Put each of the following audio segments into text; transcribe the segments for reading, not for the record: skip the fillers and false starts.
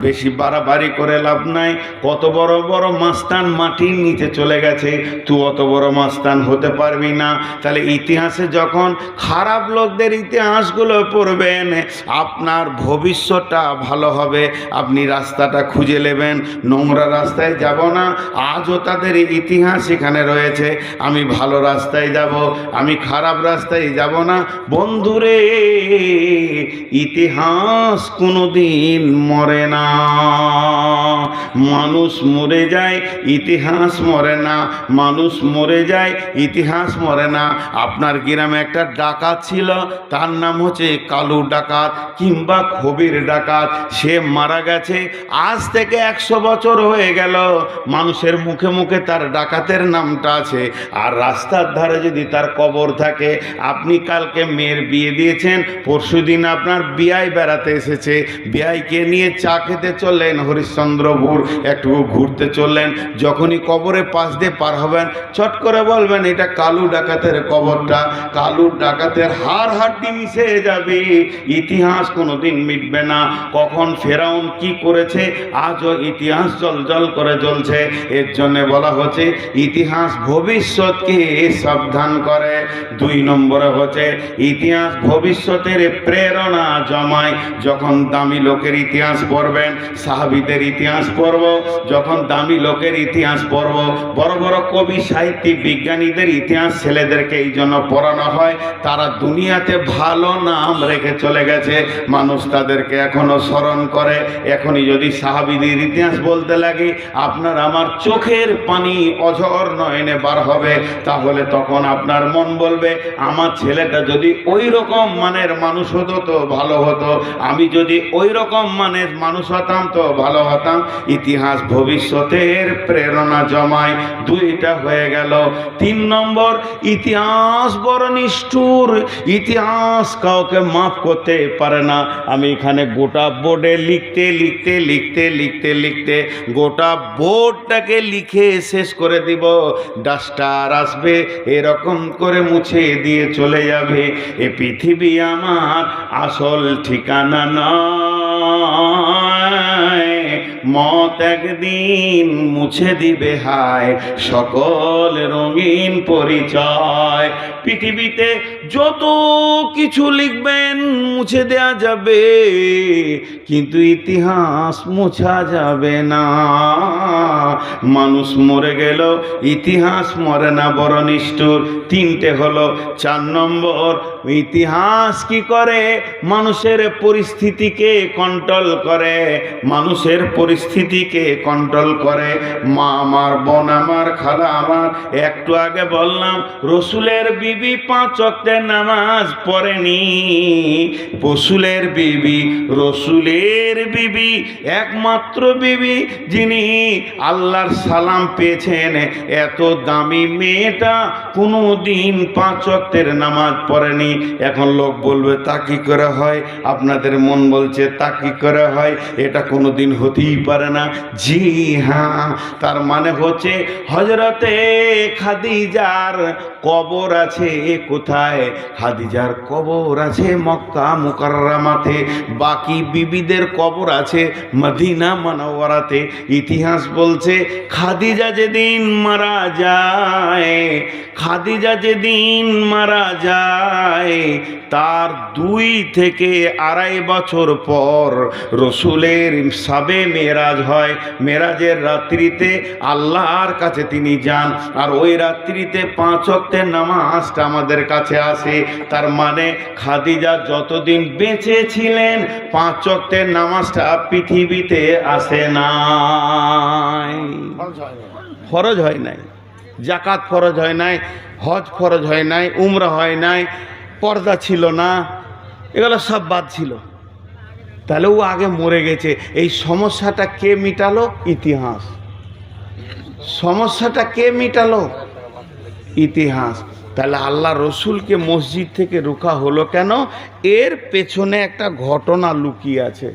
বেশি বাড়াবাড়ি করে লাভ নাই। কত বড় বড় মাস্তান মাটির নিচে চলে গেছে, তুই অত বড় মাস্তান হতে পারবি না। তাহলে ইতিহাসে যখন খারাপ লোকদের ইতিহাসগুলো পড়বেন, আপনার ভবিষ্যৎটা ভালো হবে। আপনি রাস্তাটা খুঁজে নেবেন, নোংরা রাস্তায় যাব না। আজও তাদের ইতিহাস এখানে রয়েছে। আমি ভালো রাস্তায় যাব, আমি খারাপ রাস্তায় যাব না। বন্ধুরে, ইতিহাস কোনোদিন মরে না। মানুষ মরে যায়, ইতিহাস মরে না। মানুষ মরে যায়, ইতিহাস মরে না। আপনার গ্রামে একটা ডাকাত ছিল, তার নাম হচ্ছে কালু ডাকাত কিংবা খবির ডাকাত। সে মারা গেছে, আজ থেকে 100 বছর হয়ে গেল। মানুষের মুখে মুখে তার ডাকাতের নামটা আছে। আর রাস্তার ধারে যদি তার কবর থাকে, আপনি কালকে মেয়ের বিয়ে দিয়েছেন, পরশুদিন আপনার বিয়াই বেড়াতে এসেছে, বিয়াইকে নিয়ে চা খেতে চললেন হরিশ্চন্দ্রপুর, একটু ঘুরতে চললেন। যখনই কবরের পাশ দিয়ে পার হবেন, চট করে বলবেন এটা কালু ডাকাতের কবরটা। কালু ডাকাতের হাড় হাড্ডি মিশে যাবে, ইতিহাস কোনোদিন মিটবে না। কখন ফেরাউন কি করেছে, আজও ইতিহাস জল করে জ্বলছে। এর জন্য বলা হচ্ছে ইতিহাস ভবিষ্যৎকে সাবধান করে। 2 নম্বরে হচ্ছে ইতিহাস ভবিষ্যতের প্রেরণা জমায়। যখন দামি লোকের ইতিহাস পড়বেন, সাহাবীদের ইতিহাস পড়ব, যখন দামি লোকের ইতিহাস পড়ব, বড় বড় কবি সাহিত্যিক বিজ্ঞানীদের ইতিহাস ছেলেদেরকে এই জন্য পড়ানো হয়, তারা দুনিয়াতে ভালো নাম রেখে চলে গেছে, মানুষ তাদেরকে এখনো স্মরণ করে। এখনই যদি সাহাবীদের ইতিহাস বলতে লাগে, আপনার আমার চোখের পানি অঝর নয়নে বার হবে। তাহলে তখন আপনার মন বলবে আমার ছেলেটা যদি ওই রকম মানের মানুষ হতো তো ভালো হতো, আমি যদি ওই রকম মানের মানুষ হতাম তো ভালো হতাম। ইতিহাস ভবিষ্যতের প্রেরণা জমায়। 2টা হয়ে গেল। 3 নম্বর, ইতিহাস বড় নিষ্ঠুর, ইতিহাস কাউকে মাফ করতে পারে না। আমি এখানে গোটা বোর্ডে লিখতে গোটা বোর্ডটাকে লিখে শেষ করে দিব। ডাস্টার আসবে, এরকম করে মুছে দিয়ে চলে যাবে। এ পৃথিবী আমার আসল ঠিকানা নয়, মত একদিন মুছে দিবে হায় সকল রঙিন পরিচয়। পৃথিবীতে যত কিছু লিখবেন মুছে দেয়া যাবে, কিন্তু ইতিহাস মুছা যাবে না। মানুষ মরে গেল, ইতিহাস মরে না, বড় নিষ্ঠুর। 3টে হলো। 4 নম্বর, ইতিহাস কি করে, মানুষের পরিস্থিতিকে কন্ট্রোল করে। মানুষের পরিস্থিতিকে কন্ট্রোল করে। মা আমার, বোন আমার, খালা আমার, একটু আগে বললাম রসুলের বিবি 5 ওয়াক্তের নামাজ পড়েনি। রসুলের বিবি একমাত্র বিবি যিনি আল্লাহর সালাম পেয়েছেন। এত দামি মেয়েটা কোনো দিন 5 ওয়াক্তের নামাজ পড়েনি। এখন লোক বলবে তা কি করে হয়, আপনাদের মন বলছে তা কি করে হয়, এটা কোনো দিন হতেই পারে না। জি হ্যাঁ, তার মানে হচ্ছে হযরতে খাদিজার কবর আছে কোথায়? খাদিজার কবর আছে মক্কা মুকাররমাতে, বাকি বিবিদের কবর আছে মদিনা মুনাওয়ারাতে। ইতিহাস বলছে খাদিজা যেদিন মারা যায় তার 2 থেকে 2.5 বছর পর রসুলের সাবে মেরাজ হয়। মেরাজের রাত্রিতে আল্লাহর কাছে তিনি যান, আর ওই রাত্রিতে 5 ওয়াক্তের নামাজটা আমাদের কাছে আসে। তার মানে খাদিজা যতদিন বেঁচে ছিলেন 5 ওয়াক্তের নামাজটা পৃথিবীতে আসে নাই, ফরজ হয় নাই, জাকাত ফরজ হয় নাই, হজ ফরজ হয় নাই, উমরা হয় নাই, পর্দা ছিল না, এগুলো সব বাদ ছিল। তাহলে ও আগে মরে গেছে। এই সমস্যাটা কে মিটালো? ইতিহাস। সমস্যাটা কে মিটালো? ইতিহাস। তাহলে আল্লাহ রসুলকে মসজিদ থেকে রোকা হলো কেন? এর পেছনে একটা ঘটনা লুকিয়ে আছে।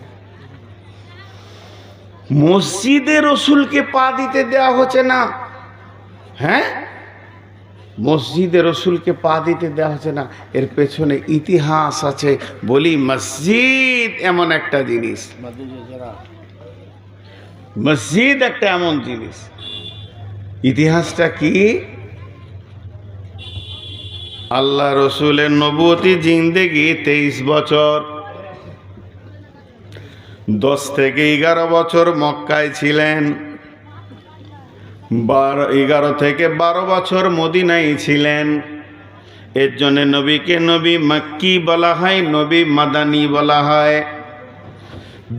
মসজিদে রসুলকে পা দিতে দেওয়া হচ্ছে না। হ্যাঁ, মসজিদে রসুলকে পা দিতে দেওয়া হচ্ছে না, এর পেছনে ইতিহাস আছে। বলি মসজিদ এমন একটা জিনিস, মসজিদ একটা এমন জিনিস, ইতিহাসটা কি? আল্লাহ রসুলের নবুয়তি জিন্দেগি 23 বছর, 10 থেকে 11 বছর মক্কায় ছিলেন, 11 থেকে 12 বছর মদিনায় ছিলেন। এর জন্য নবীকে নবী মক্কি বলা হয়, নবী মাদানী বলা হয়।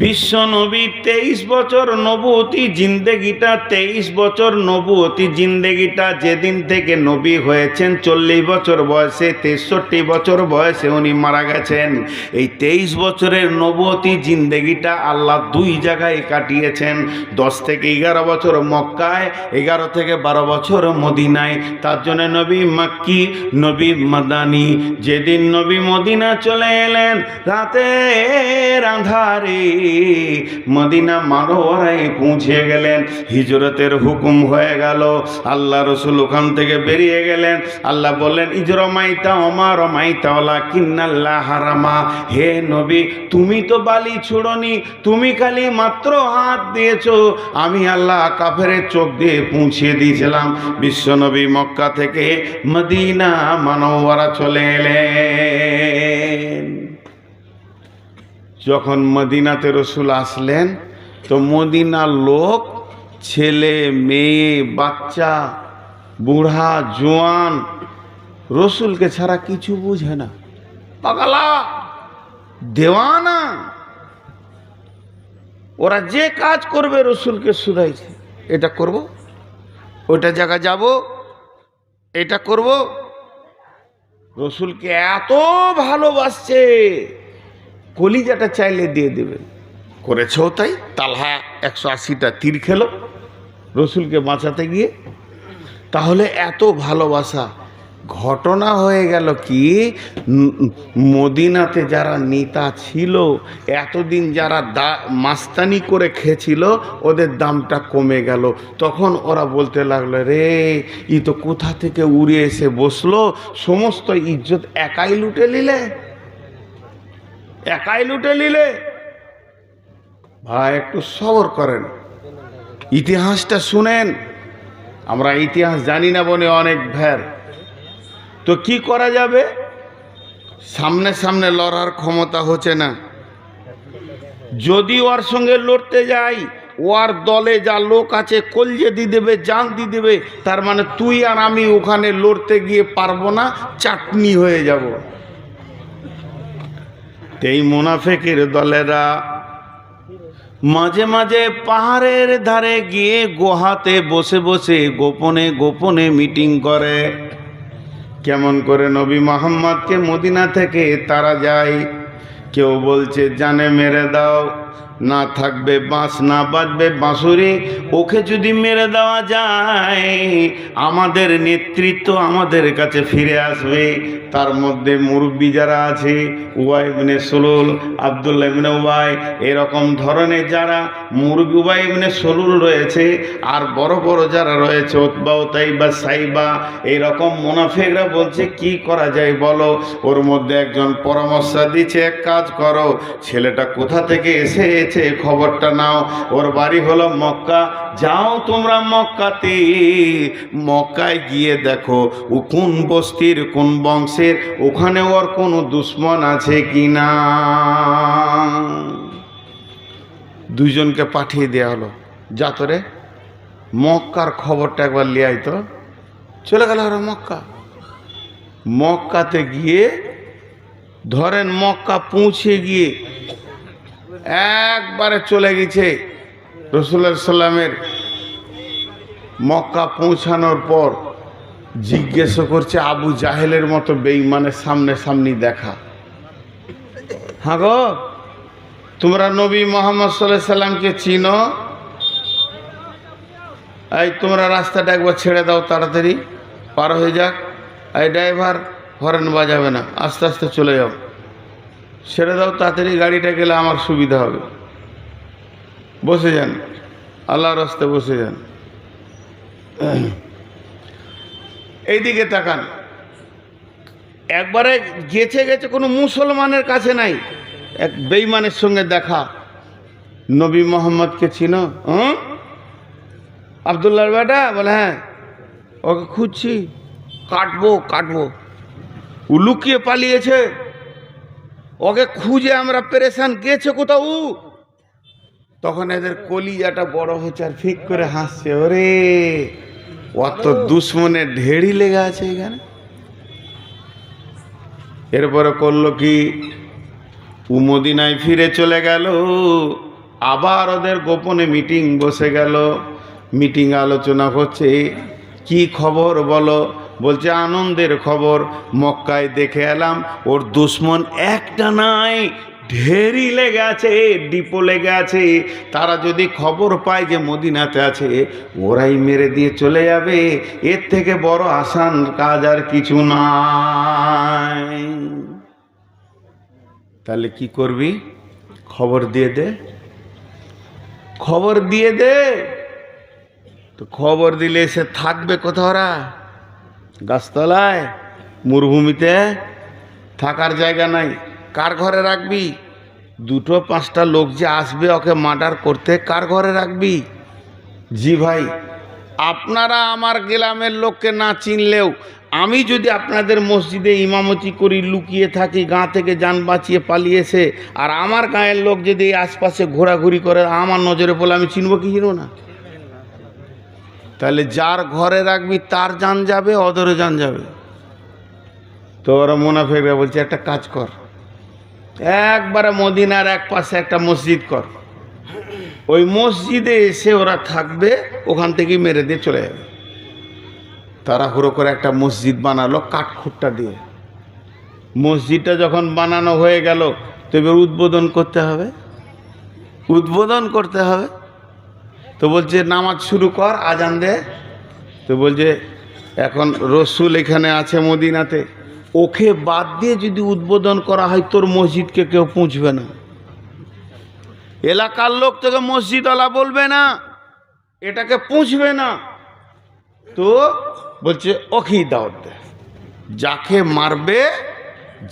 বিশ্ব নবী 23 বছর নবুয়তি জিন্দেগিটা, 23 বছর নবুয়তি জিন্দেগিটা, যেদিন থেকে নবী হয়েছেন 40 বছর বয়সে, 63 বছর বয়সে উনি মারা গেছেন। এই 23 বছরের নবুয়তি জিন্দেগিটা আল্লাহ 2 জায়গায় কাটিয়েছেন, 10 থেকে 11 বছর মক্কায়, 11 থেকে 12 বছর মদিনায়। তার জন্য নবী মক্কি, নবী মাদানী। যেদিন নবী মদিনা চলে এলেন, রাতের আঁধারে মদিনা মানোয়ারায় পৌঁছে গেলেন, হিজরতের হুকুম হয়ে গেল। আল্লাহ রসুল ওখান থেকে বেরিয়ে গেলেন। আল্লাহ বললেন, ইজরমাইতা ওমা রমাইতা ওয়ালাকিন্নাল্লাহ হারামা। হে নবী, তুমি তো বালি ছুড়নি, তুমি খালি মাত্র হাত দিয়েছো, আমি আল্লাহ কাফেরের চোখ দিয়ে পৌঁছে দিয়েছিলাম। বিশ্বনবী মক্কা থেকে মদিনা মানওয়ারা চলে এলেন। যখন মদিনাতে রসুল আসলেন, তো মদিনার লোক, ছেলে মেয়ে বাচ্চা বুড়া জোয়ান, রসুলকে ছাড়া কিছু বুঝে না, পাগলা দেওয়ানা। ওরা যে কাজ করবে রসুলকে শুধাইছে, এটা করব, ওইটা জায়গা যাব, এটা করব। রসুলকে এত ভালোবাসছে, কলিজাটা চাইলে দিয়ে দেবে। করেছেও তাই। তালহা 180টা তীর খেলো রসুলকে বাঁচাতে গিয়ে। তাহলে এত ভালোবাসা। ঘটনা হয়ে গেল কি, মদিনাতে যারা নেতা ছিল, এতদিন যারা মাস্তানি করে খেয়েছিল, ওদের দামটা কমে গেল। তখন ওরা বলতে লাগলো, রে ই তো কোথা থেকে উড়ে এসে বসলো, সমস্ত ইজ্জত একাই লুটে নিলে, একাই লুটে নিলে। ভাই একটু সবর করেন, ইতিহাসটা শুনেন। আমরা ইতিহাস জানি না বলে অনেক ভ্যার। তো কি করা যাবে? সামনে সামনে লড়ার ক্ষমতা হচ্ছে না। যদি ওর সঙ্গে লড়তে যাই, ওর দলে যা লোক আছে কলজে দিয়ে দেবে, জান দিয়ে দেবে। তার মানে তুই আর আমি ওখানে লড়তে গিয়ে পারবো না, চাটনি হয়ে যাব। এই মুনাফিকের দলেরা মাঝে মাঝে পাহাড়ের ধারে গিয়ে গুহাতে বসে বসে গোপনে গোপনে মিটিং করে, কেমন করে নবী মুহাম্মদকে মদিনা থেকে তারা যায়। কেউ বলছে জানে মেরে দাও, না থাকবে বাঁশ, না বাজবে বাঁশুরি, ওকে যদি মেরে দেওয়া যায় আমাদের নেতৃত্ব আমাদের কাছে ফিরে আসবে। তার মধ্যে মুরব্বী যারা আছে, উবাই ইবনে সলুল, আব্দুল্লাহ ইবনে উবাই, এরকম ধরনের যারা মুরব্বী, উবাই ইবনে সলুল রয়েছে, আর বড় বড় যারা রয়েছে উতবা উতাইবা সাইবা, এইরকম মুনাফিকরা বলছে কি করা যায় বলো। ওর মধ্যে একজন পরামর্শ দিচ্ছে, এক কাজ করো, ছেলেটা কোথা থেকে এসেছে খবরটা নাও, ওর বাড়ি হলো মক্কা, যাও তোমরা মক্কাতে, মক্কায় গিয়ে দেখো ও কোন বস্তির কোন বংশের, ওখানে ওর কোনো দুশ্মন আছে কি না। দুইজনকে পাঠিয়ে দেওয়া হলো, যা তোরে মক্কার খবরটা একবার লিয়ে আয়। তো চলে গেল ওরা মক্কা। মক্কাতে গিয়ে ধরেন মক্কা পৌঁছে গিয়ে একবারে চলে গেছে রাসূলুল্লাহ সাল্লামের। মক্কা পৌঁছানোর পর জিজ্ঞেস করছে আবু জাহেলের মতো বেঈমানের সামনে সামনি দেখা, হ্যাঁ গো তোমরা নবী মুহাম্মদ সাল্লাল্লাহু আলাইহি সাল্লামকে চিনো? এই তোমরা রাস্তাটা একবার ছেড়ে দাও, তাড়াতাড়ি পার হয়ে যাক। এই ড্রাইভার হর্ন বাজাবে না, আস্তে আস্তে চলে যাও, ছেড়ে দাও তাড়াতাড়ি, গাড়িটা গেলে আমার সুবিধা হবে। বসে যান, আল্লাহর রাস্তায় বসে যান। এইদিকে তাকান, একবারে গেছে গেছে কোনো মুসলমানের কাছে নাই, এক বেঈমানের সঙ্গে দেখা। নবী মুহাম্মদকে চিনো? আবদুল্লাহর বেটা? বলে হ্যাঁ। ওকে খুঁজছি, কাটবো। ও লুকিয়ে পালিয়েছে, ওকে খুঁজে আমরা পেরেশান, গেছে কোথাও। তখন এদের কলিজাটা বড় হচ্ছে আর ফিক করে হাসছে, ওরে অত দুশ্মনের ঢেড়ি লেগে আছে এখানে। এরপরে করলো কি, মদিনায় ফিরে চলে গেল। আবার ওদের গোপনে মিটিং বসে গেল। মিটিং আলোচনা করছে, কি খবর বলো? বলছে আনন্দের খবর, মক্কায় দেখে এলাম ওর দুশ্মন একটা নাই, ঢেরি লেগে আছে, ডিপো লেগে আছে। তারা যদি খবর পায় যে মদিনাতে আছে, ওরাই মেরে দিয়ে চলে যাবে। এর থেকে বড় আসান কাজ আর কিছু নাই। তাহলে কি করবি? খবর দিয়ে দে। তো খবর দিলে সে থাকবে কোথাও? ওরা গাছতলায়, মরুভূমিতে থাকার জায়গা নাই। কার ঘরে রাখবি? 2-5টা লোক যে আসবে ওকে মার্ডার করতে, কার ঘরে রাখবি? জি ভাই, আপনারা আমার গ্রামের লোককে না চিনলেও আমি যদি আপনাদের মসজিদে ইমামতি করি, লুকিয়ে থাকি, গাঁ থেকে যান বাঁচিয়ে পালিয়েছে, আর আমার গাঁয়ের লোক যদি এই আশপাশে ঘোরাঘুরি করে, আমার নজরে পড়লে আমি চিনব কি চিনব না? তাহলে যার ঘরে রাখবি তার জান যাবে, ওদেরও জান যাবে। তো ওরা মুনাফিকরা বলছে, একটা কাজ কর, একবারে মদিনার এক পাশে একটা মসজিদ কর, ওই মসজিদে এসে ওরা থাকবে, ওখান থেকেই মেরে দিয়ে চলে যাবে। তাড়াহুড়ো করে একটা মসজিদ বানালো কাঠখুট্টা দিয়ে। মসজিদটা যখন বানানো হয়ে গেল, তো এবার উদ্বোধন করতে হবে। তো বলছে নামাজ শুরু কর, আজান দে। তো বলছে এখন রসুল এখানে আছে মদিনাতে, ওকে বাদ দিয়ে যদি উদ্বোধন করা হয়, তোর মসজিদকে কেউ পুঁছবে না, এলাকার লোক তোকে মসজিদওয়ালা বলবে না, এটাকে পুঁছবে না। তো বলছে ওকেই দাওয়াত দে, যাকে মারবে,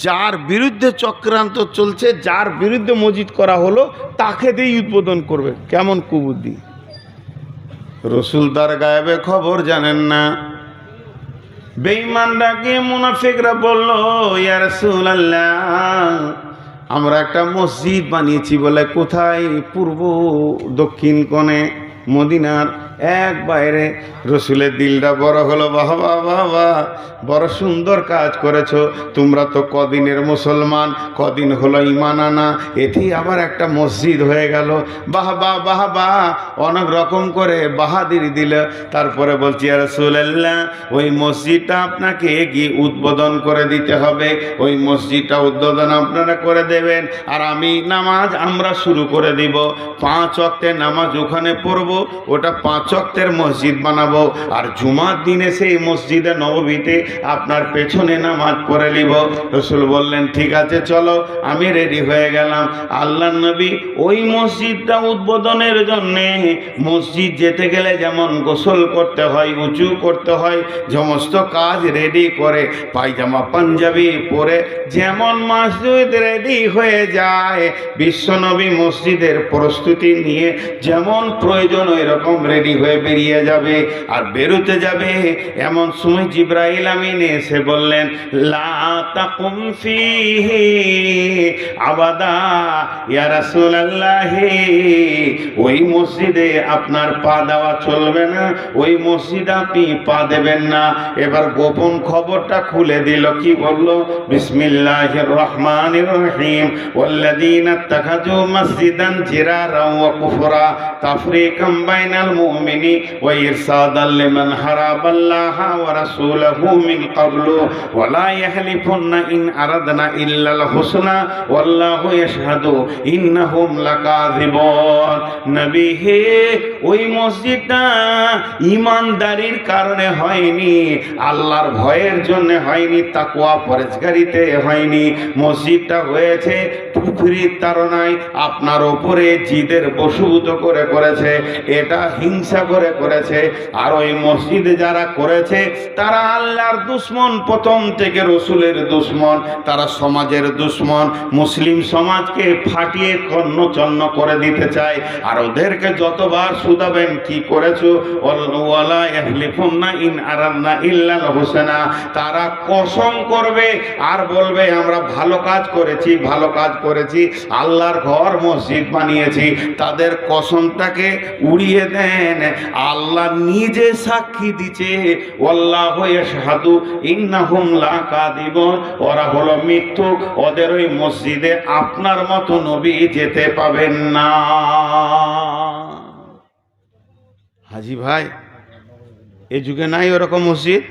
যার বিরুদ্ধে চক্রান্ত চলছে, যার বিরুদ্ধে মসজিদ করা হলো, তাকে দিয়ে উদ্বোধন করবে। কেমন কুবুদ্ধি! রসুল তার গায়েবে খবর জানেন না। বেঈমানরা গিয়ে মুনাফিকরা বলল, ইয়া রাসূলুল্লাহ, আমরা একটা মসজিদ বানিয়েছি। বলে কোথায়? পূর্ব দক্ষিণ কোণে মদিনার এক বাইরে। রসুলের দিলটা বড় হলো, বাবা বাবা, বড় সুন্দর কাজ করেছো। তোমরা তো কদিনের মুসলমান, কদিন হলো ঈমান আনা, এতেই আবার একটা মসজিদ হয়ে গেল। বাহ বাহ বাহ বাহ, অনেক রকম করে বাহাদির দিল। তারপরে বলছি, ইয়া রাসূলুল্লাহ, ওই মসজিদটা আপনাকে গিয়ে উদ্বোধন করে দিতে হবে। ওই মসজিদটা উদ্বোধন আপনারা করে দেবেন, আর আমি নামাজ আমরা শুরু করে দিব। 5 ওয়াক্তের নামাজ ওখানে পড়বো, ওটা 5 ওয়াক্তের মসজিদ বানাবো। আর জুমার দিনে সেই মসজিদে নববীতে আপনার পেছনে নামাজ পড়ে নিব। রসুল বললেন, ঠিক আছে চলো, আমি রেডি হয়ে গেলাম। আল্লাহর নবী ওই মসজিদটা উদ্বোধনের জন্যে, মসজিদ যেতে গেলে যেমন গোসল করতে হয়, উঁচু করতে হয়, সমস্ত কাজ রেডি করে, পায়জামা পাঞ্জাবি পরে যেমন মসজিদ রেডি হয়ে যায়, বিশ্বনবী মসজিদের প্রস্তুতি নিয়ে যেমন প্রয়োজন ওই রকম রেডি হয়ে বেরিয়ে যাবে। আর বেরোতে যাবে, এমন সময় জিবরাইল আমিন এসে বললেন, লা তাকুম ফীহি আবাদা ইয়া রাসূলুল্লাহ, ওই মসজিদে আপনার পা দেওয়া চলবে না, ওই মসজিদে আপনি পা দেবেন না। এবার গোপন খবরটা খুলে দিল। কি বলল? বিসমিল্লাহির রহমানির রহিম, ওয়াল্লাযীনা ইত্তাখাযু মাসজিদান জিরারা ওয়া কুফরা তাফরীকাম বাইনাল মুমিনি ওয়া ইরসাদাল লিমান হারাবাল্লাহা ওয়া রাসূলাহু মিন ক্বাবলু ওয়া লা ইয়াহলিফুন্না ইন আরাদনা ইল্লাল হুসনা ওয়াল্লাহু ইয়াশহাদু ইন্নাহুম লাকাযিবুন। নবী হে, ওই মসজিদটা ঈমানদারির কারণে হয়নি, আল্লাহর ভয়ের জন্য হয়নি, তাকওয়া পরহেজগারিতে হয়নি। মসজিদটা হয়েছে কুফরির তাড়নায়, আপনার ওপরে জিদের বশীভূত করে করেছে। এটা হিংসা ইচ্ছা করে করেছে। আর ওই মসজিদে যারা করেছে তারা আল্লাহর দুশমন, প্রথম থেকে রসুলের দুশমন, তারা সমাজের দুশমন, মুসলিম সমাজকে ফাটিয়ে কর্ণচন্ন করে দিতে চায়। আর ওদেরকে যতবার শুধাবেন কি করেছো, ওয়ালা ইয়াহলিফুন্না ইন আরাদনা ইল্লাল হুসনা, তারা কসম করবে আর বলবে আমরা ভালো কাজ করেছি, ভালো কাজ করেছি, আল্লাহর ঘর মসজিদ বানিয়েছি। তাদের কসমটাকে উড়িয়ে দেন। আল্লাহ নিজে সাক্ষী দিচ্ছে, ওয়াল্লাহু ইয়াশহাদু ইন্নাহুম লাকাযিবুন, ওরা হলো মিথ্যুক, ওদের ওই মসজিদে আপনার মতো নবী যেতে পাবেন না। হাজি ভাই, এ যুগে নাই ওরকম মসজিদ,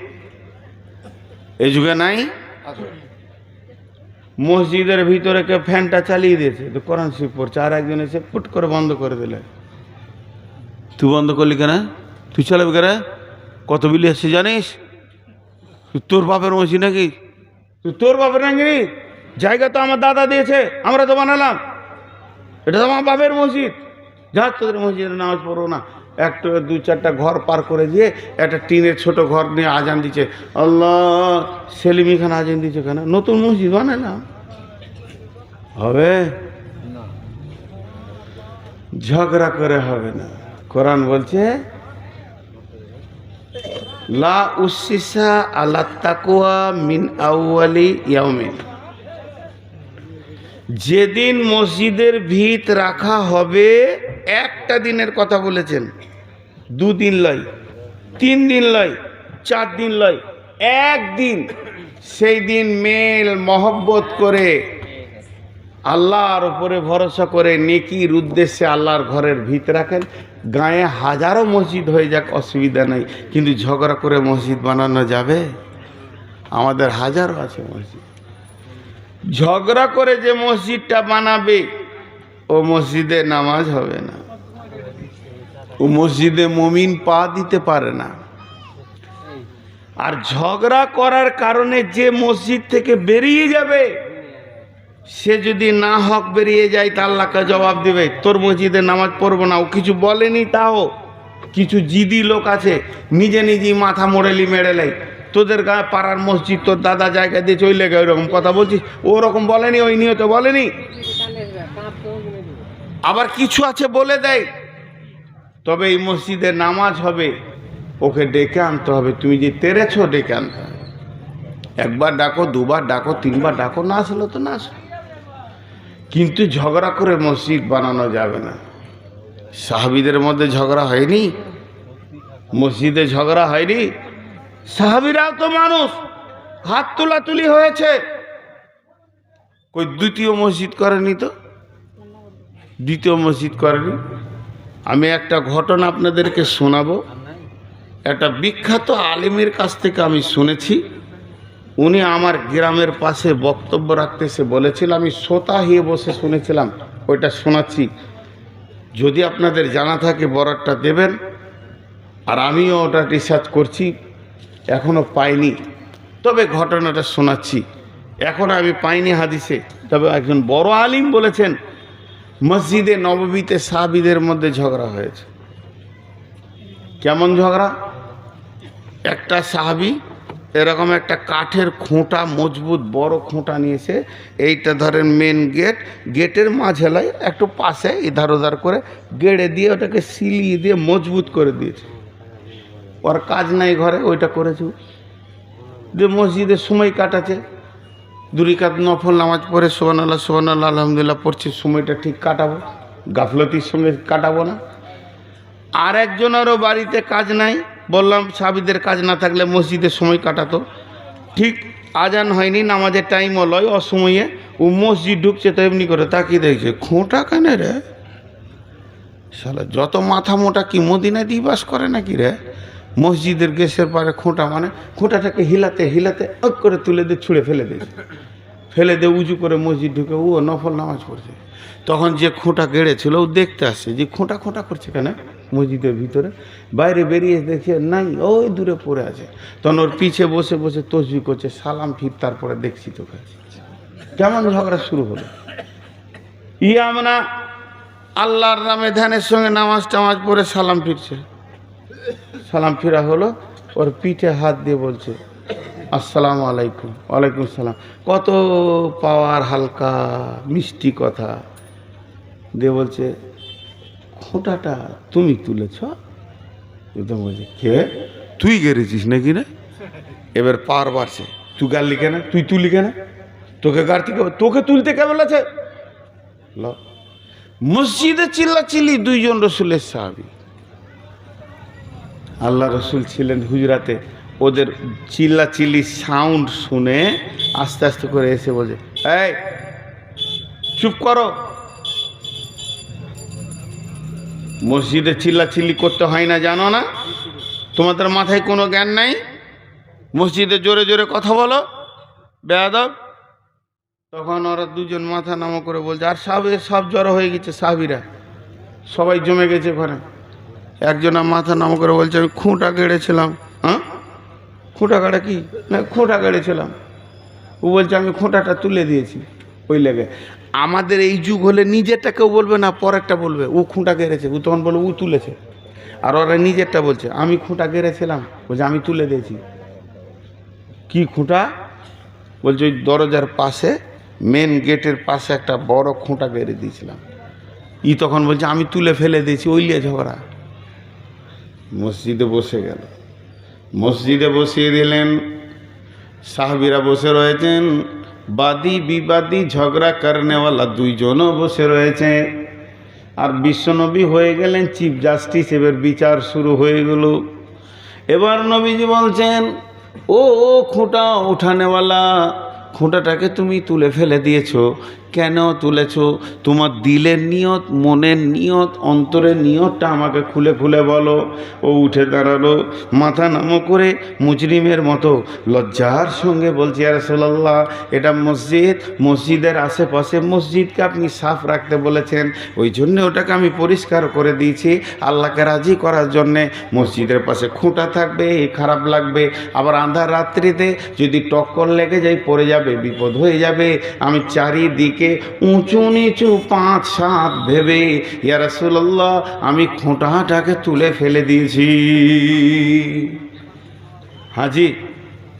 এ যুগে নাই। মসজিদের ভিতরে কেউ ফ্যানটা চালিয়ে দিয়েছে, তো কোরআন শরীফ পড়ছে, আর একজন এসে ফুট করে বন্ধ করে দিলে। তুই বন্ধ করলি কেন? তুই চালাবি কেন? কত বিলি আসছে জানিস? তুই তোর বাপের মসজিদ নাকি? তুই তোর বাপের নাকি? জায়গা তো আমার দাদা দিয়েছে, আমরা তো বানালাম, এটা তো আমার বাপের মসজিদ। যা তোদের মসজিদের নামাজ পড়ো না। একটা দুই চারটা ঘর পার করে দিয়ে একটা টিনের ছোট ঘর নিয়ে আজান দিচ্ছে, আল্লাহ সেলিমি খান আজান দিচ্ছে কেন? নতুন মসজিদ বানালাম, হবে? ঝগড়া করে হবে না। কোরআন বলছে লা উসিসা আলা তাকওয়া মিন আউয়ালি ইয়াউমিন, যেদিন মসজিদের ভিত রাখা হবে, একটা দিনের কথা বলেছেন, 2 দিন লয়, 3 দিন লয়, 4 দিন লয়, একদিন। সেই দিন মেল মহব্বত করে আল্লাহর উপরে ভরসা করে নেকির উদ্দেশ্যে আল্লাহর ঘরের ভিত রাখেন। গায়ে হাজারো মসজিদ হয়ে যাক, অসুবিধা নেই, কিন্তু ঝগড়া করে মসজিদ বানানো যাবে? আমাদের হাজারো আছে মসজিদ। ঝগড়া করে যে মসজিদটা বানাবে ও মসজিদে নামাজ হবে না, ও মসজিদে মুমিন পা দিতে পারে না। আর ঝগড়া করার কারণে যে মসজিদ থেকে বেরিয়ে যাবে, সে যদি না হক বেরিয়ে যায় তা আল্লাহকে জবাব দেবে, তোর মসজিদে নামাজ পড়বো না। ও কিছু বলেনি, তাও কিছু জিদি লোক আছে, নিজে নিজেই মাথা মোড়েলি মেরেলাই, তোদের গায়ে পাড়ার মসজিদ তোর দাদা জায়গা দিয়ে চলে গে, ওইরকম কথা বলছিস। ওরকম বলেনি, ওই নিয়ত বলেনি। আবার কিছু আছে বলে দেয়, তবে এই মসজিদে নামাজ হবে, ওকে ডেকে আনতে হবে। তুমি যে তেরেছ, ডেকে আনতে হবে। একবার ডাকো, দুবার ডাকো, 3বার ডাকো, না আসলো তো না আসলো, কিন্তু ঝগড়া করে মসজিদ বানানো যাবে না। সাহাবীদের মধ্যে ঝগড়া হয়নি, মসজিদে ঝগড়া হয়নি। সাহাবীরাও তো মানুষ, হাত তোলাতুলি হয়েছে, কই দ্বিতীয় মসজিদ করেনি তো, দ্বিতীয় মসজিদ করেনি। আমি একটা ঘটনা আপনাদেরকে শোনাবো। একটা বিখ্যাত আলেমের কাছ থেকে আমি শুনেছি, উনি আমার গ্রামের পাশে বক্তব্য রাখতে এসে বলেছিল, আমি শ্রোতা হয়ে বসে শুনেছিলাম, ওইটা শোনাচ্ছি। যদি আপনাদের জানা থাকে বরাতটা দেবেন। আর আমিও ওটা রিসার্চ করছি, এখনও পাইনি, তবে ঘটনাটা শোনাচ্ছি। এখন আমি পাইনি হাদিসে, তবে একজন বড় আলিম বলেছেন মসজিদে নববীতে সাহাবীদের মধ্যে ঝগড়া হয়েছে। কেমন ঝগড়া? একটা সাহাবী এরকম একটা কাঠের খোঁটা, মজবুত বড় খোঁটা নিয়েছে, এইটা ধরেন মেন গেট, গেটের মাঝেলায় একটু পাশে ইধার ওধার করে গেড়ে দিয়ে ওটাকে সিলিয়ে দিয়ে মজবুত করে দিয়েছে। ওর কাজ নাই ঘরে, ওইটা করেছে যে মসজিদে সময় কাটাচ্ছে, 2 রাকাত নফল নামাজ পড়ে সুবহানাল্লাহ সুবহানাল্লাহ আলহামদুলিল্লাহ পড়ছে, সময়টা ঠিক কাটাবো, গাফলতির সঙ্গে কাটাবো না। আর একজনেরও বাড়িতে কাজ নাই, বললাম সাহাবীদের কাজ না থাকলে মসজিদে সময় কাটাতো, ঠিক আজান হয়নি, নামাজের টাইমও লয়, অসময়ে ও মসজিদ ঢুকছে, তো এমনি করে তাকিয়ে দেখছে, খোঁটা কেন রে শালা, যত মাথা মোটা কি মদিনায় দিবাস করে নাকি রে? মসজিদের গ্যাসের পারে খোঁটা, মানে খোঁটাটাকে হিলাতে হিলাতে অক করে তুলে দিয়ে ছুঁড়ে ফেলে দিয়েছে, ফেলে দিয়ে উজু করে মসজিদ ঢুকে ও নফল নামাজ পড়ছে। তখন যে খোঁটা গেড়েছিল ও দেখতে আসছে যে খোঁটা খোঁটা করছে কেন মসজিদের ভিতরে, বাইরে বেরিয়ে দেখে নাই, ওই দূরে পড়ে আছে। তখন ওর পিছে বসে বসে তসবিহ করছে, সালাম ফির, তারপরে দেখছি তোকে। কেমন ঝগড়া শুরু হলো? আমরা আল্লাহর নামে ধ্যানের সঙ্গে নামাজ টামাজ পড়ে সালাম ফিরছে, সালাম ফিরা হলো, ওর পিঠে হাত দিয়ে বলছে আসসালামু আলাইকুম। ওয়ালাইকুম সালাম। কত পাওয়ার, হালকা মিষ্টি কথা দিয়ে বলছে খোঁটাটা তুমি তুলেছ? একদম বলছে কে? তুই গেড়েছিস নাকি না? এবার পার বাড়ছে, তুই গাড়লি কেন, তুই তুলি কেন, তোকে গাড়তে কে, তোকে তুলতে কে বলেছে? মসজিদে চিল্লাচিল্লি, দুইজন রসুলের সাহাবী। আল্লাহ রসুল ছিলেন হুজরাতে, ওদের চিল্লাচিল্লি সাউন্ড শুনে আস্তে আস্তে করে এসে বলছে এই চুপ করো। মসজিদে চিল্লাচিল্লি করতে হয় না জানো না? তোমাদের মাথায় কোনো জ্ঞান নাই? মসজিদে জোরে জোরে কথা বলো, বেয়াদব। তখন ওরা দুজন মাথা নামো করে বলছে, আর সব জড়ো হয়ে গেছে, সাহাবীরা সবাই জমে গেছে ওখানে। একজন মাথা নামো করে বলছে আমি খুঁটা গেড়েছিলাম। হ্যাঁ, খুঁটা গাড়া কি না, খুঁটা গেড়েছিলাম। ও বলছে আমি খুঁটাটা তুলে দিয়েছি। ওই লেগে আমাদের এই যুগ হলে নিজেরটা কেউ বলবে না, পরেরটা বলবে ও খুঁটা গেড়েছে, ও তখন বলবে ও তুলেছে। আর ওরা নিজেরটা বলছে আমি খুঁটা গেড়েছিলাম, বলছে আমি তুলে দিয়েছি। কি খুঁটা? বলছে ওই দরজার পাশে, মেন গেটের পাশে একটা বড় খুঁটা গেড়ে দিয়েছিলাম। তখন বলছে আমি তুলে ফেলে দিয়েছি। ওই লিয়ে ঝগড়া। মসজিদে বসে গেল, মসজিদে বসিয়ে দিলেন, সাহাবীরা বসে রয়েছেন, বাদী বিবাদী ঝগড়া করনেওয়ালা দুইজনও বসে রয়েছে। আর বিশ্বনবী হয়ে গেলেন চিফ জাস্টিস, এবার বিচার শুরু হয়ে গেল। এবার নবীজি বলছেন ও খুঁটা উঠানেওয়ালা, খুঁটাটাকে তুমি তুলে ফেলে দিয়েছো, কেন তুলেছো? তোমার দিলের নিয়ত, মনের নিয়ত, অন্তরের নিয়তটা আমাকে খুলে খুলে বলো। ও উঠে দাঁড়ালো, মাথা নামো করে মুজরিমের মতো লজ্জার সঙ্গে বলছে ইয়া রাসূলুল্লাহ, এটা মসজিদ, মসজিদের আশেপাশে মসজিদকে আপনি সাফ রাখতে বলেছেন, ওই জন্য ওটাকে আমি পরিষ্কার করে দিয়েছি আল্লাহকে রাজি করার জন্যে। মসজিদের পাশে খুঁটা থাকবে, খারাপ লাগবে, আবার আন্ধার রাত্রিতে যদি টক্কর লেগে যায় পড়ে যাবে, বিপদ হয়ে যাবে। আমি চারিদিকে উঁচু নিচু 5-7 ভেবে ইয়া রাসূলুল্লাহ আমি খুঁটাটাকে তুলে ফেলে দিয়েছি। হাজি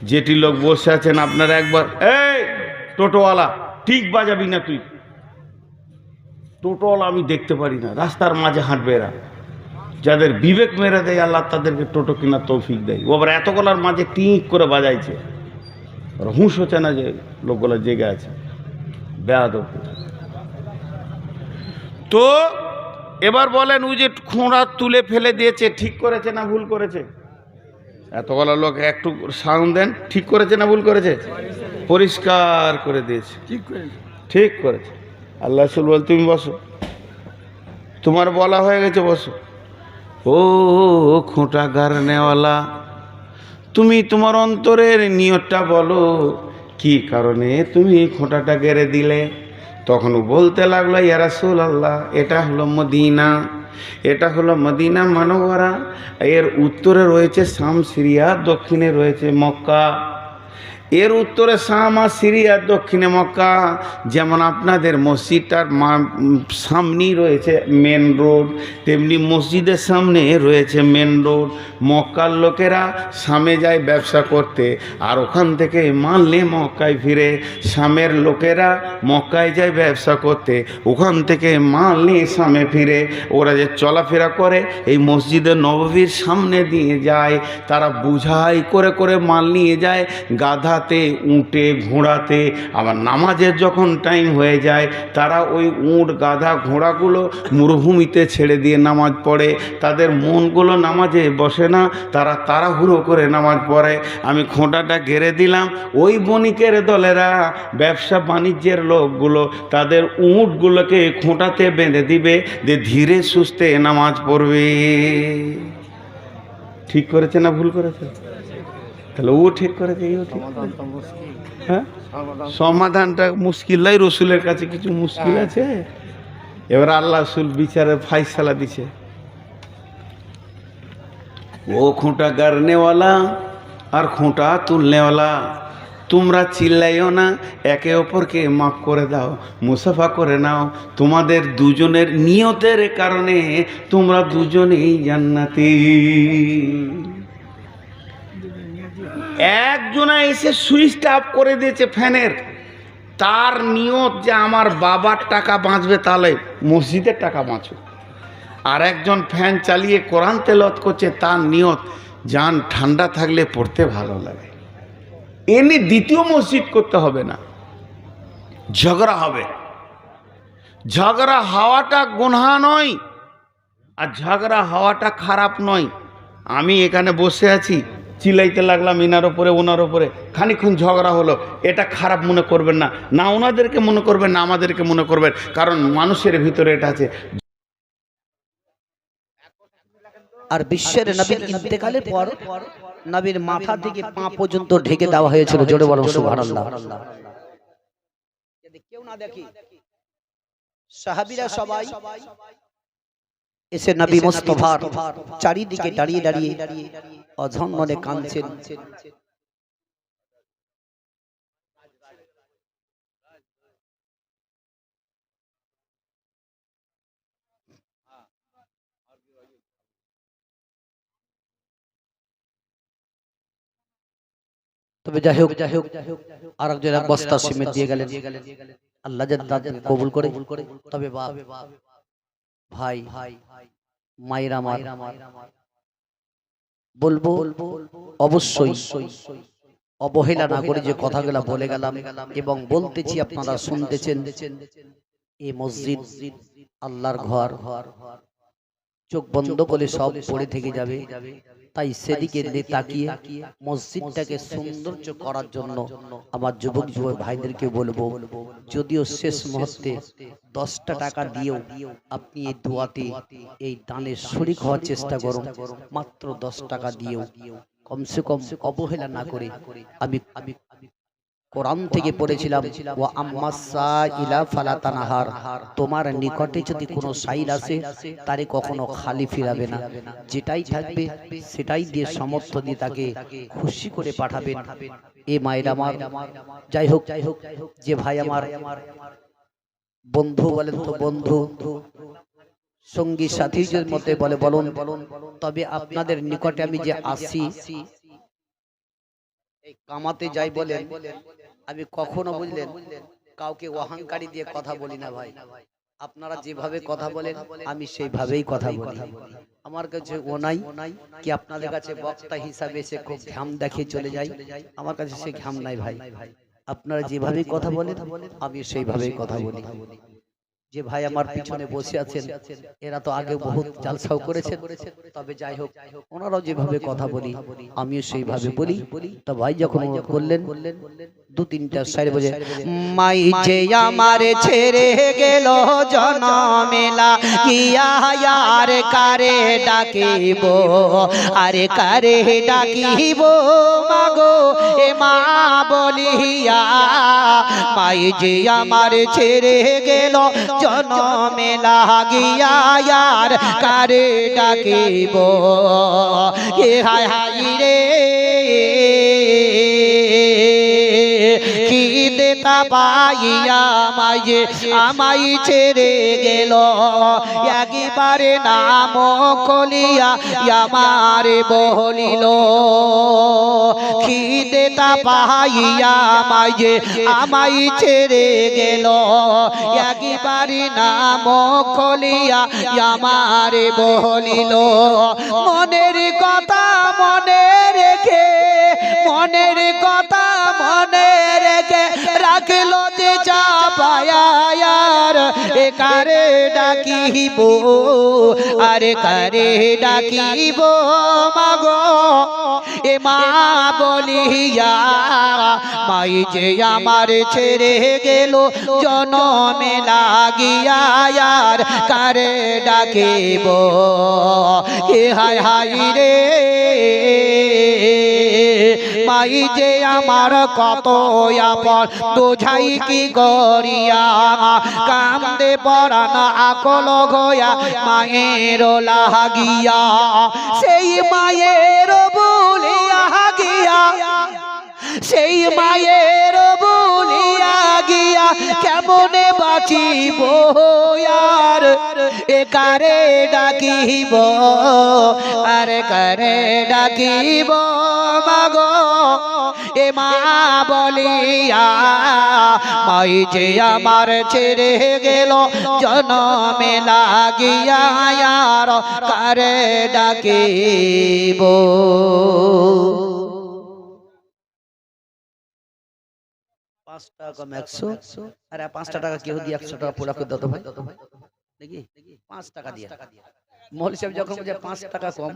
যেটি লোক বসে আছেন আপনারা একবার, এই টোটোওয়ালা ঠিক বাজাবি না তুই। টোটোওয়ালা আমি দেখতে পারি না, রাস্তার মাঝে হাঁটবে এরা, যাদের বিবেক মেরে দেয় আল্লাহ তাদেরকে টোটো কেনার তৌফিক দেয়। ও আবার এতগুলার মাঝে টিক করে বাজাইছে, হুঁশ হচ্ছে না যে লোকগুলো জেগে আছে, বেয়াদব। তো এবার বলেন ওই যে খোঁড়া তুলে ফেলে দিয়েছে, ঠিক করেছে না ভুল করেছে? এতগুলো লোক একটু সাউন্ড দেন, ঠিক করেছে না ভুল করেছে? পরিষ্কার করে দিয়েছে, ঠিক করেছে। আল্লাহ রাসূল বল তুমি বসো, তোমার বলা হয়ে গেছে, বসো। ও খুঁটা গাড়নেওয়ালা, তুমি তোমার অন্তরের নিয়তটা বলো, কি কারণে তুমি খুঁটাটা গেড়ে দিলে? তখন বলতে লাগলো ইয়া রাসূলুল্লাহ এটা হলো মদিনা, এটা হলো মদিনা মানবরা, এর উত্তরে রয়েছে শাম সিরিয়া, দক্ষিণে রয়েছে মক্কা। এর উত্তরে শাম আর সিরিয়া, দক্ষিণে মক্কা। যেমন আপনাদের মসজিদটার সামনেই রয়েছে মেন রোড, তেমনি মসজিদের সামনে রয়েছে মেন রোড। মক্কার লোকেরা শামে যায় ব্যবসা করতে, আর ওখান থেকে মাল নিয়ে মক্কায় ফিরে। শামের লোকেরা মক্কায় যায় ব্যবসা করতে, ওখান থেকে মাল নিয়ে শামে ফিরে। ওরা যে চলাফেরা করে এই মসজিদের নববীর সামনে দিয়ে যায়, তারা বুঝাই করে করে মাল নিয়ে যায় গাধা, উঁটে, ঘোড়াতে। আবার নামাজের যখন টাইম হয়ে যায় তারা ওই উঁট, গাধা, ঘোড়াগুলো মরুভূমিতে ছেড়ে দিয়ে নামাজ পড়ে। তাদের মনগুলো নামাজে বসে না, তারা তাড়াহুড়ো করে নামাজ পড়ে। আমি খোঁটাটা ঘেরে দিলাম, ওই বণিকের দলেরা, ব্যবসা বাণিজ্যের লোকগুলো তাদের উঁটগুলোকে খোঁটাতে বেঁধে দিবে, যে ধীরে সুস্থে নামাজ পড়বে। ঠিক করেছে না ভুল করেছে? তাহলে ও ঠিক করেছে, এইও ঠিক। হ্যাঁ, সমাধানটা মুশকিল নাই, রসুলের কাছে কিছু মুশকিল আছে। এবার আল্লাহ রসুল বিচারের ফাইসালা দিছে। ও খুঁটা গাড়নেওয়ালা আর খুঁটা তুলনেওয়ালা, তোমরা চিল্লাইও না, একে অপরকে মাফ করে দাও, মুসাফা করে নাও। তোমাদের দুজনের নিয়তের কারণে তোমরা দুজনেই জান্নাতি। একজনা এসে সুইচটা অফ করে দিয়েছে ফ্যানের, তার নিয়ত যে আমার বাবার টাকা বাঁচবে, তাহলে মসজিদের টাকা বাঁচবে। আর একজন ফ্যান চালিয়ে কোরআন তেলাওয়াত করছে, তার নিয়ত জান ঠান্ডা থাকলে পড়তে ভালো লাগে। এমনি দ্বিতীয় মসজিদ করতে হবে না, ঝগড়া হবে। ঝগড়া হওয়াটা গুনাহ নয়, আর ঝগড়া হওয়াটা খারাপ নয়। আমি এখানে বসে আছি, চিল্লাইতে লাগলাম ইনার ওপরে ওনার ওপরে, খানিকক্ষণ ঝগড়া হলো, এটা খারাপ মনে করবেন না, না ওনাদেরকে মনে করবেন না আমাদেরকে মনে করবেন, কারণ মানুষের ভিতরে এটা আছে। আর বিশ্বের নবীর ইন্তেকালের পর নবীর মাথা থেকে পা পর্যন্ত ঢেকে দেওয়া হয়েছিল। জোরে বলো সুবহানাল্লাহ। কেউ না দেখি, সাহাবীরা সবাই এসে নবী মুস্তাফার চারিদিকে দাঁড়িয়ে দাঁড়িয়ে অঝম্মনে কাঁদছেন। তবে যাই হোক আর একজন এক বস্তা সিমেন্ট দিয়ে গেলেন, আল্লাহ যেন তাদের কবুল করে। তবে ভাই মায়ের আমার বলবো, অবশ্যই অবহেলা না করে যে কথাগুলো বলে গেলাম এবং বলতেছি আপনারা শুনতেছেন, এই মসজিদ আল্লাহর ঘর, চোখ বন্ধ করে সব পড়ে থেকে যাবে। তাই সেদিকে তাকিয়ে মসজিদটাকে সৌন্দর্য করার জন্য আমার যুবক যুবক ভাইদেরকে বলবো, যদিও শেষ মুহূর্তে 10টা টাকা দিয়েও আপনি এই দোয়াতে এই দানের শরীক হওয়ার চেষ্টা করুন। মাত্র 10 টাকা দিয়েও কমসে কম অবহেলা না করে। আমি কোরআন থেকে পড়েছিলাম, ওয়া আম্মাস সাইলা ফালা তানহার, তোমার নিকটে যদি কোনো সাইল আসে তারে কখনো খালি ফিরাবে না, যেটাই থাকবে সেটাই দিয়ে সমর্থ দিয়ে তাকে খুশি করে পাঠাবেন। এ মায়ের আমার, যাই হোক যে ভাই আমার বন্ধু বলেন তো, বন্ধু সঙ্গী সাথীর মধ্যে বলে বলুন। তবে আপনাদের নিকটে আমি যে আসি, এই কামাতে যাই বলেন, আমি কখনো বুঝলেন কাউকে অহংকারী দিয়ে কথা বলি না ভাই। আপনারা যেভাবে কথা বলেন আমি সেইভাবেই কথা বলি। আমার কাছে ও নাই কি আপনাদের কাছে বক্তা হিসাবে সে খুব ঘাম দেখিয়ে চলে যায়, আমার কাছে সে ঘাম নাই ভাই। আপনারা যেভাবে কথা বলেন আমি সেইভাবেই কথা বলি। যে ভাই আমার পিছনে বসে আছেন এরা তো আগে বহুত জালসাও করেছেন, তবে যাই হোক ওনারাও যেভাবে কথা বলি আমিও সেইভাবে বলি। তো ভাই যখন বললেন 2-3টা শায়র বোঝে, মাই যে আমার ছেড়ে গেল জনমেলা কিয়া यार কারে ডাকিব, আরে কারে ডাকিব মাগো এ মা বলিয়া, মাই যে আমার ছেড়ে গেল জনমে লাগিয়া यार কারে ডাকিব, কে হায় হায় রে খিদেতা পাইয়া মায়ে আমায় ছেড়ে গেল, একবারে নাম কলিয়া আমার বলিল, খিদেতা পাইয়া মায়ে আমায় ছেড়ে গেল, একবারে নাম কলিয়া আমার বলিল, মনের কথা মনে রেখে, মনের কথা মনে রেখে রাখলো যে চাপায়া यार এ কারে ডাকিব, আরে কারে ডাকিব মাগো এ মা বলিয়া, মাই যে আমার ছেড়ে গেল জনমে লাগিয়া यार কারে ডাকিব, কে হায় হায় রে মাই যে আমার কত আপন বোঝাই কি গরিয়া, কান্দে পরানা আকল গয়া মায়ের লাগিয়া, সেই মায়ের বলিয়া গিয়া, সেই মায়ের বলিয়া গিয়া কেমনে বাঁচিব আর একারে ডাকিব আর কারে ডাকিব মাগো এ মা বলিয়া মাই যে আমার ছেড়ে গেল জনমে লাগিয়া আর কারে ডাকিব। 5 টাকা কম 100 আর 5 টাকা কেউ দিয়ে 100 টাকা পোলা করে দাও তো ভাই দেখি 5 টাকা দিয়ে মৌলভী সাহেব যখন বলে 5 টাকা কম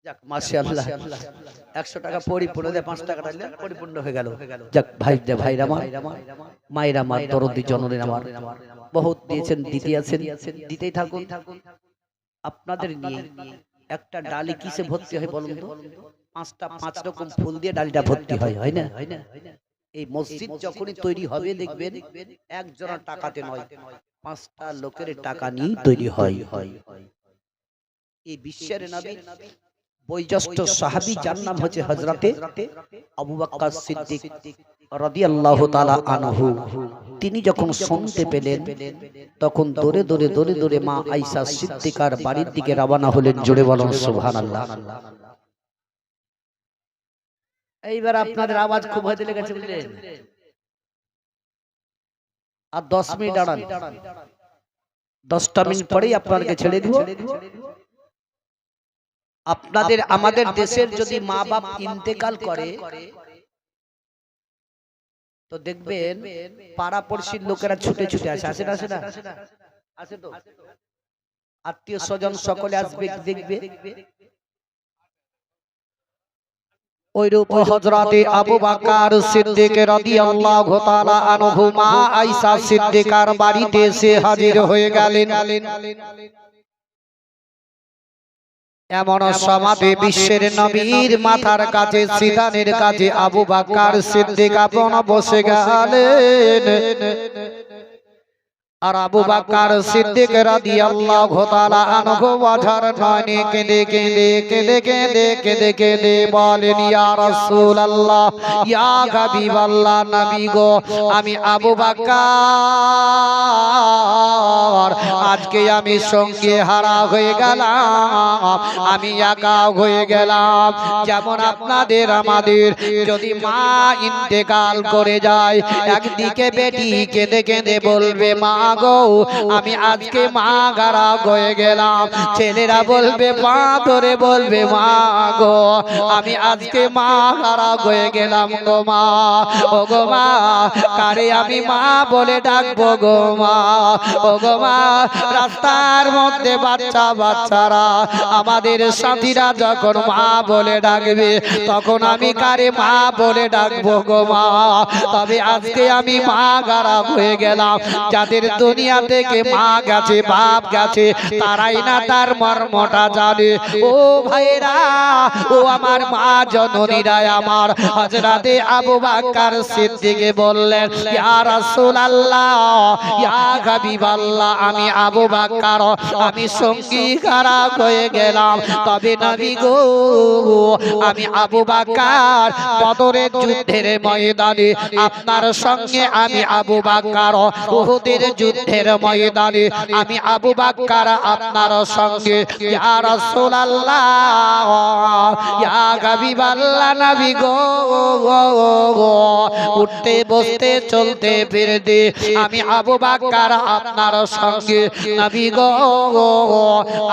যাক মাশাআল্লাহ 100 টাকা পরিপূর্ণ দিয়ে 5 টাকা দিলে পরিপূর্ণ হয়ে গেল। যাক ভাইরা আমার মায়েরা আমার দরদি জননীরা আমার বহুত দিয়েছেন দিতে আছেন দিতেই থাকুন। আপনাদের নিয়ে একটা ডালি কিসে ভর্তি হয় বলুন তো? 5 রকম ফুল দিয়ে ডালিটা ভর্তি হয়, হয় না? এই মসজিদ যখনই তৈরি হবে দেখবেন একজনের টাকাতে নয় 5টা লোকের টাকা নিয়ে তৈরি হয়। এই বিশ্বের নবী বয়োজ্যেষ্ঠ সাহাবী যার নাম হচ্ছে হযরতে আবু বকর সিদ্দিক রাদিয়াল্লাহু তাআলা আনহু, তিনি যখন শুনতে পেলেন তখন দৌড়ে দৌড়ে দৌড়ে দৌড়ে মা আয়েশা সিদ্দিকার বাড়ির দিকে রওনা হলেন। জোরে বলুন সুবহানাল্লাহ। এইবার আপনাদের আওয়াজ খুব হইতে লেগেছে বুঝলেন? আর 10 মিনিট দাঁড়ান, 10টা মিনিট পরেই আপনাদেরকে ছেড়ে দিব। আপনাদের আমাদের দেশের যদি মা বাপ ইন্তেকাল করে তো দেখবেন পাড়া পড়শির লোকেরা ছুটে ছুটে আসে, আসে না? আসে তো, আত্মীয় স্বজন সকলে আসবে দেখবে। ওইরূপ হযরতে আবু বকর সিদ্দিক রাদিয়াল্লাহু তাআলা আনহু মা আয়েশা সিদ্দিকার বাড়িতে এসে হাজির হয়ে গেলেন। এমন সমাধি বিশ্বের নবীর মাথার কাছে সিদানের কাছে আবু বকর সিদ্দিক আপন বসে গেলেন। আর আবু বকর সিদ্দিক রাদিয়াল্লাহু তাআলা আনহু ওয়াজার নয়নে কেঁদে বলেন, ইয়া রাসূলুল্লাহ, ইয়া হাবিবাল্লাহ, নবী গো, আমি আবু বকর আজকে আমি সঙ্গে হারা হয়ে গেলাম, আমি একা হয়ে গেলাম। যেমন আপনাদের আমাদের যদি মা ইন্তেকাল করে যায়, একদিকে বেটি কেঁদে কেঁদে বলবে, মা গো আমি আজকে মা হারা হয়ে গেলাম। ছেলেরা বলবে, মা ধরে বলবে, মা গো আমি আজকে মা হারা হয়ে গেলাম গো মা। ও গো মা, কারে আমি মা বলে ডাকবো গো মা? ও গো মা, রাস্তার মধ্যে বাচ্চারা আমাদের সাথীরা যখন মা বলে ডাকবে তখন আমি কারে মা বলে ডাকবো গো মা? তবে আজকে আমি মা হারা হয়ে গেলাম। যাদের দুনিয়া থেকে মা গেছে, বাপ গেছে, তারাই না তার মর্মটা জানে। ও ভাইরা, ও আমার মা জননীরা আমার, হযরতে আবু বকর সিদ্দিক বললেন, ইয়া রাসূলুল্লাহ, ইয়া হাবিবাল্লাহ, আমি আবু বকর আমি সঙ্গী হারা হয়ে গেলাম। তবে নবী গো, আমি আবু বকর বদরের যুদ্ধের ময়দানে আপনার সঙ্গে, আমি আবু বকর উহুদের যুদ্ধের ময়দানে আমি আবু বকর আপনার সঙ্গে। ইয়া রাসূলুল্লাহ, ইয়া হাবিবাল্লাহ, নবী গো, উঠতে বসতে চলতে ফিরতে আমি আবু বকর আপনার সঙ্গে। নবী গো,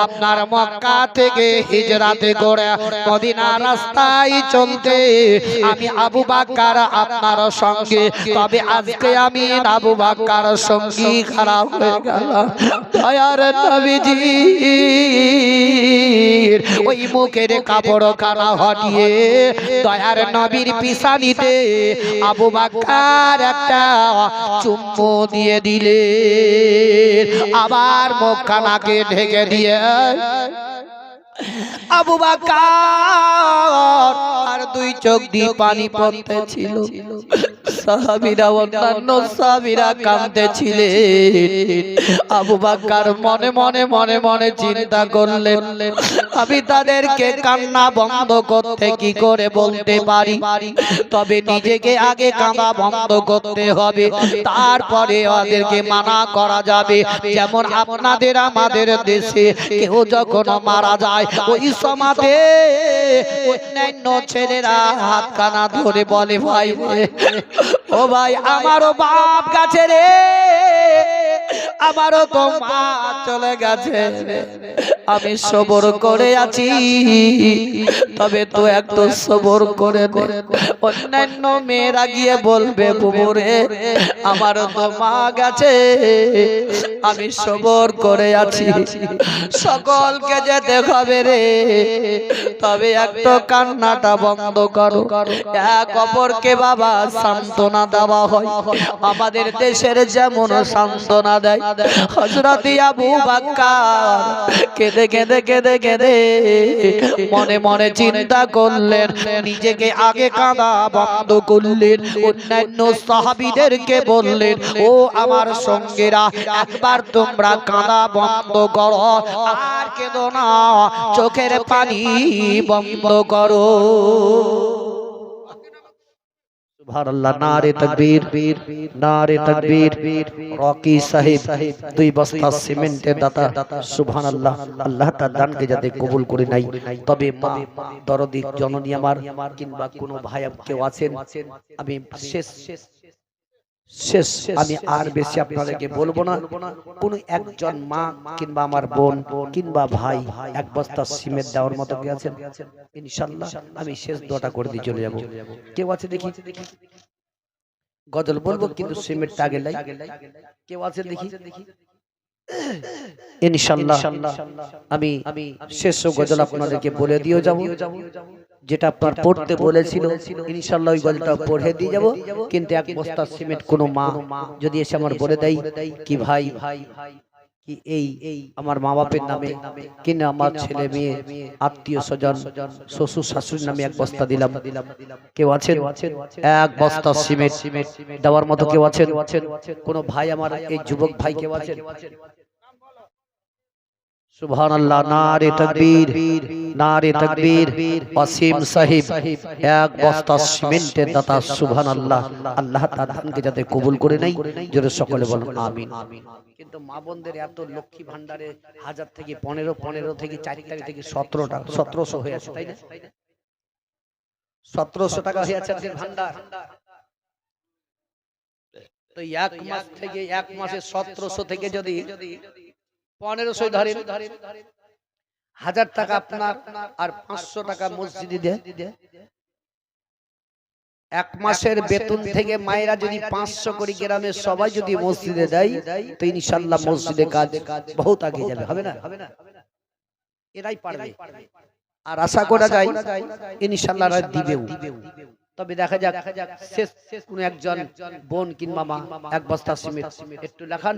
আপনার মক্কা থেকে হিজরাতে করে মদিনা রাস্তায় চলতে আমি আবু বকর আপনার সঙ্গে। তবে আজকে আমি আবু বকর সঙ্গী খারাপ হয়ে গেলাম। দয়ার নবীজি ওই মুখের কাপড় কানা হটিয়ে দয়ার নবীর পিছানিতে আবু বকর একটা চুম্বু দিয়ে দিলে, আবার মুখখানাকে ঢেকে দিয়ে আবু বকর আর দুই চোখ দিয়ে পানি পড়তেছিল। সাহাবীরা, অন্যান্য সাহাবীরা কাঁদতেছিলেন। আবু বকর মনে মনে চিন্তা করলেন, আমি তাদেরকে কান্না বন্ধ করতে কি করে বলতে পারি, তবে নিজেকে আগে কাঁদা বন্ধ করতে হবে, তারপরে ওদেরকে মানা করা যাবে। যেমন আপনাদের আমাদের দেশে কেউ যখন মারা যায় ওই সমাজে অন্যান্য ছেলেরা হাত কানা ধরে বলে, ভাই ও ভাই আমারও বাপ গেছে রে, আমারও তো মা চলে গেছে, আমি সবর করে আছি, তবে তো একটু সবর করে দে। অন্যান্য মেয়েরা গিয়ে বলবে, বুবুরে আমারও তো মা গেছে, আমি সবর করে আছি, সকলকে যেতে হবে রে, তবে একটু কান্নাটা বন্ধ করো, এক অপরকে বাবা সান্ত্বনা দেওয়া হয়। আমাদের দেশের যেমন সান্ত্বনা দেয়, হযরত আবু বকর কেঁদে কেঁদে কেঁদে কেঁদে মনে মনে চিন্তা করলেন, নিজেকে আগে কাঁদা বন্ধ করলেন, অন্যান্য সাহাবীদেরকে বললেন, ও আমার সঙ্গীরা একবার তোমরা কাঁদা বন্ধ করো, আর কেঁদো না, চোখের পানি বন্ধ করো। সুবহানাল্লাহ, নারে তাকবীর, নারে তাকবীর। রকি সাহেব 2 বস্তা সিমেন্টের দাতা, সুবহানাল্লাহ। আল্লাহ তাআলা দানকে যাতে কবুল করে নাই। তবে মা দরদি জননী আমার কিংবা কোনো ভাই কেউ আছেন, আমি শেষ আমি আর বেশি আপনাদেরকে বলবো না। কোন একজন মা কিংবা আমার বোন কিংবা ভাই 1 বস্তা সিমেন্ট দেওয়ার মতো কি আছেন? ইনশাআল্লাহ আমি শেষ দোয়াটা করে দিয়ে চলে যাব। কেউ আছে দেখি? গজল বলবো কিন্তু সিমেন্টটা আগে লাই। কেউ আছে দেখি? ইনশাআল্লাহ আমি শেষ গজল আপনাদেরকে বলে দিয়ে যাব, যেটা আপনার পড়তে বলেছিল ইনশাআল্লাহ ওই গজলটা পড়ে দিয়ে যাব। কিন্তু 1 বস্তা সিমেন্ট কোনো মা যদি এসে আমার বলে দেয় কি ভাই কি এই আমার মা বাপের নামে কিনা আমার ছেলে মেয়ে আত্মীয় স্বজন শ্বশুর শাশুড়ির নামে 1 বস্তা দিলাম, কেউ আছেন? 1 বস্তা সিমেন্ট দেওয়ার মতো কেউ আছেন? কোন ভাই আমার এই যুবক ভাই কেউ আছেন? সুবহানাল্লাহ, নারে তাকবীর, নারে তাকবীর। ওয়াসিম সাহেব 1 বস্তা সিমেন্টের দাতা, সুবহানাল্লাহ। আল্লাহ তাআলা দানকে যাতে কবুল করে নেয়, জোরে সকলে বলুন আমিন। কিন্তু মা বোনদের এত লক্ষ্মী ভান্ডারে 1000 থেকে 15 থেকে 4 তারিখ থেকে 1700 হয়ে আছে, তাই না? 1700 টাকা হয়ে আছে আজকের ভান্ডার। তো 1 মাস থেকে 1 মাসে 1700 থেকে যদি 1500 ধরেন, 1000 টাকা আপনার আর 500 টাকা মসজিদে দেয়। 1 মাসের বেতন থেকে মায়েরা যদি 500 করে গ্রামের সবাই যদি মসজিদে দেয়, তো ইনশাআল্লাহ মসজিদে কাজ বহুত আগে যাবে, হবে না? এরাই পারবে, আর আশা করা যায় ইনশাআল্লাহ এরা দিবেও। তবে দেখা যাক শেষ কোন একজন বোন কিংবা মা 1 বস্তা সিমেন্ট একটু লেখান।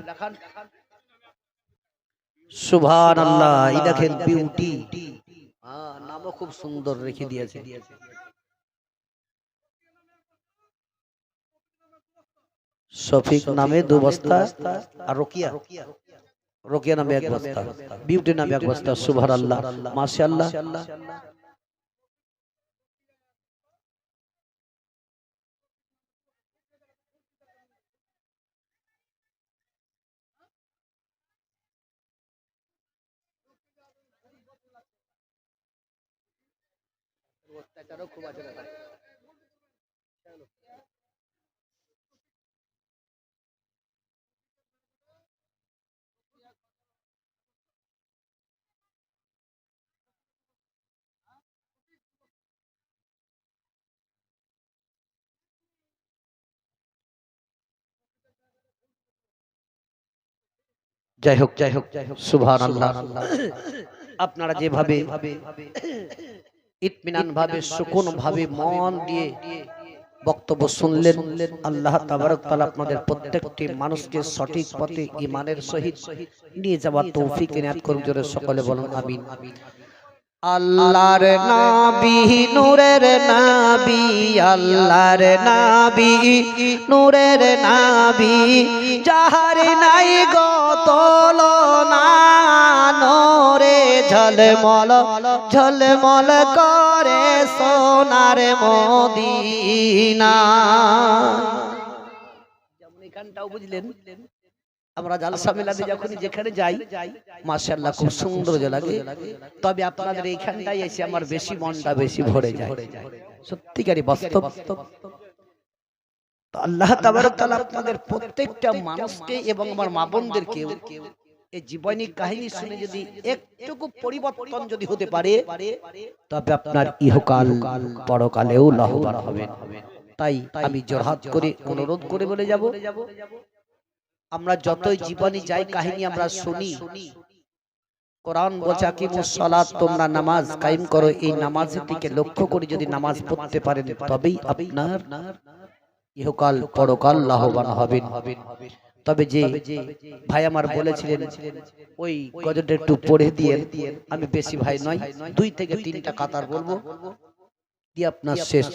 সুবহানাল্লাহ, এই দেখেন বিউটি, নামও খুব সুন্দর রেখে দিয়েছে। শফিক নামে 2 বস্তা, আর রোকিয়া নামে 1 বস্তা, বিউটি নামে 1 বস্তা। সুবহানাল্লাহ, মাশাআল্লাহ। খুব আছে। যাই হোক সুবহানাল্লাহ। আপনারা যেভাবে ইতমিনান ভাবে সুকুন ভাবে মন দিয়ে বক্তব্য শুনলেন, আল্লাহ তাবারক তাআলা আপনাদের প্রত্যেকটি মানুষকে সঠিক পথে ঈমানের সহিত নিয়ে যাওয়ার তৌফিক ইনায়াত করুন, জোরে সকলে বলুন আমিন। আল্লাহর নবী নূরের নবী, আল্লাহর নবী নূরের নবী, যাহার নাই গো তুলনা, নূরে ঝলমল ঝলমল করে সোনার মদিনা। যেমন এখানটাও বুঝলেন, আমরা জালসা মেলাতে যখন যেখানে যাই মাশাআল্লাহ খুব সুন্দর লাগে, তবে আপনাদের এইখানটাই এসে আমার বেশি মনটা বেশি ভরে যায়, সত্যিকারই বাস্তব। তো আল্লাহ তাবারক তাআলা আপনাদের প্রত্যেকটা মানুষকে এবং আমার মা বোনদেরকে এই জীবনী কাহিনী শুনে যদি একটুকু পরিবর্তন যদি হতে পারে, তবে আপনার ইহকাল পরকালেও লাভবান হবেন। তাই আমি জোরহাত করে অনুরোধ করে বলে যাব, আমরা যতই জীবনী যাই কাহিনী আমরা শুনি, কোরআন বলছে আকিমুস সালাত, তোমরা নামাজ কায়েম করো। এই নামাজের দিকে লক্ষ্য করে যদি নামাজ পড়তে পারেন তবেই আপনার ইহকাল পরকাল লাভবান হবেন। তবে যে ভাই আমার বলেছিলেন ওই গজলটা একটু পড়ে দিয়ে, আমি বেশি ভাই নয়, 2 থেকে 3টা কাতার বলবো দিয়ে আপনার শেষ।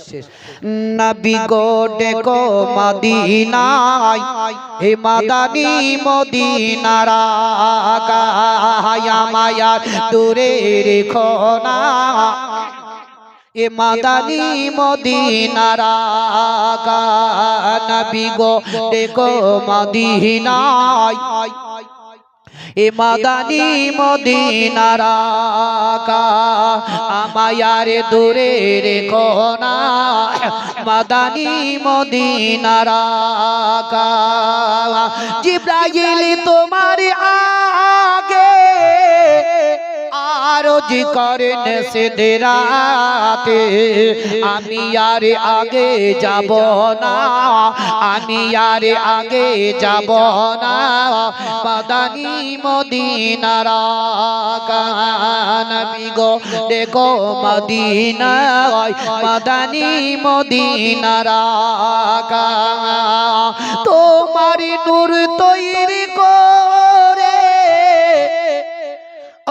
নবী গো ডেকো মদিনায়, হে মাদানী মদিনার আকা মায়ার দূরে রেখো না, এ মাদানী মদিনার আকা। নবী গো ডেকো মদিনায়, এ মাদানী মদিনার আকা আমায়ার দূরে রেখো না, মাদানী মদিনার আকা। জিবরাইল তোমার আগে আরজ করেন সিদরাতে, আমি আর আগে যাব না, আমি আর আগে যাব না, মাদানী মদিনার আকা। নবী গো দেখো মদিনায়, মাদানী মদিনার আকা। তোমার নূর তৈরি করে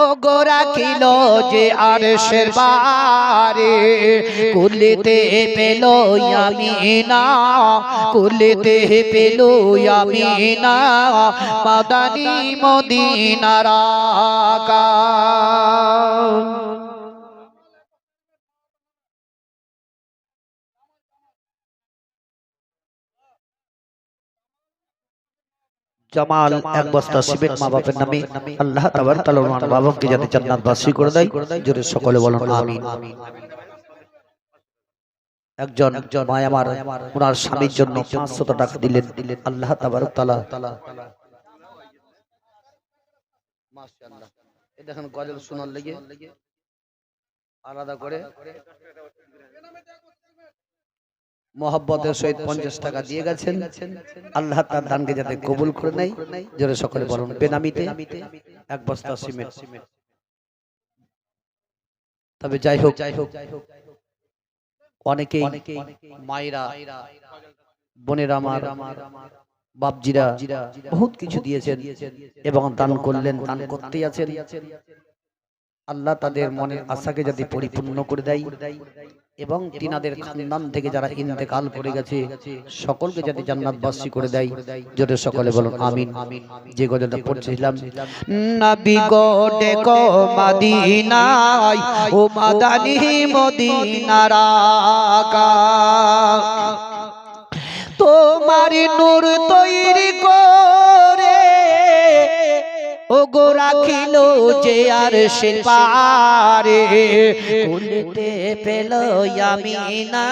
ওগো রাখিল যে আরশের বারে, কুলিতে পেল আমিনা, কুলিতে পেল আমিনা, মাদানী মদিনার আকা। জামাল এক বস্তা সিমেন্ট মা বাপের নামে আল্লাহ তাবারক তাআলা ওনার মা বাবাকে যাতে জান্নাতবাসী করে দেয়, জোরে সকলে বলুন আমিন। একজন মা আমার ওনার স্বামীর জন্য 500 টাকা দিলেন, আল্লাহ তাবারক তাআলা মাশাআল্লাহ। এই দেখেন গজল শোনার লাগি আলাদা করে মোহাব্বতের সহিত 50 টাকা দিয়ে গেছেন, আল্লাহ তার দানকে যাতে কবুল করে নেয়, জোরে সকলে বলুন বেনামিতে 1 বস্তা সিমেন্ট। তবে যাই হোক অনেকেই মায়েরা বোনেরা আমার বাপজিরা বহুত কিছু দিয়েছেন এবং দান করলেন, দান করতেই আছেন। আল্লাহ তাদের মনের আশাকে যাতে পরিপূর্ণ করে দেয় এবং তিনাদের খানদান থেকে যারা ইন্তেকাল করে গেছে সকলকে যাতে জান্নাতবাসী করে দেয়, জোরে সকলে বলুন আমিন। যে গজলটা পড়ছিলাম, নবী গো ডেকো মদিনায়, ও মাদানী মদিনার আকা। তোমার নূর তৈরি করে ওগো রাখিল যে আরশের পারে, কুলিতে পেল আমিনা,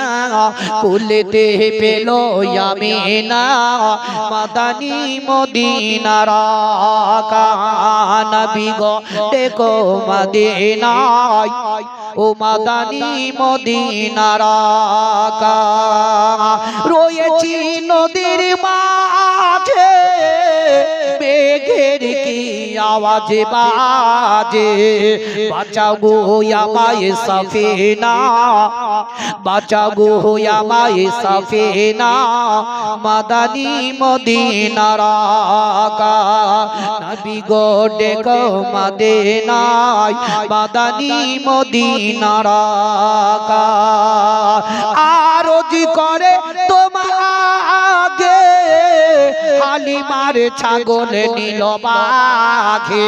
কুলিতে পেল আমিনা, মাদানী মদিনার আকা। নবী গো ডেকো মদিনায়, ও মাদানী মদিনার আকা। রয়েছি নদীর মাঝে, মেঘের কি আওয়াজ বাজে, বাঁচাও গো আমায় সাফিনা, বাঁচাও গো আমায় সাফিনা, মাদানী মদিনার আকা। নবী গো ডেকো মদিনায়, মাদানী মদিনার আকা। আরজ করে তোমার আগে হালিমার ছাগল নিল বাঘে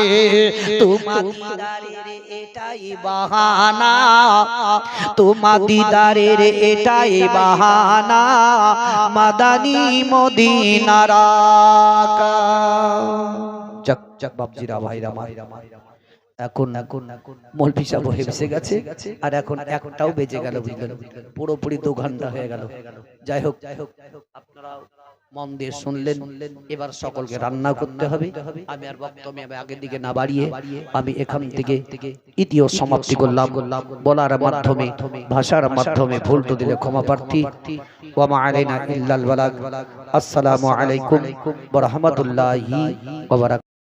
তোমার দিদারের এটাই বাহানা তোমার দিদারের এটাই বাহানা মাদানী মদিনার আকা। চক চক বাপজিরা ভাইরা মাইরা এখন মৌলভী সাহেব হেসে গেছে আর এখন একটাও বেজে গেল বুঝলেন পুরোপুরি 2 ঘন্টা হয়ে গেল। যাই হোক আপনারা মন দিয়ে শুনলেন। এবার সকলকে রান্না করতে হবে। আমি আর বক্তব্য আগের দিকে না বাড়িয়ে আমি এখান থেকে ইতিও সমাপ্তি করলাম। বলার মাধ্যমে ভাষার মাধ্যমে ভুল তো দিলে ক্ষমা প্রার্থী। ওয়া মা আলাইনা ইল্লাল বালাগ। আসসালামু আলাইকুম ওয়া রাহমাতুল্লাহি ওয়া বারাকাতুহু।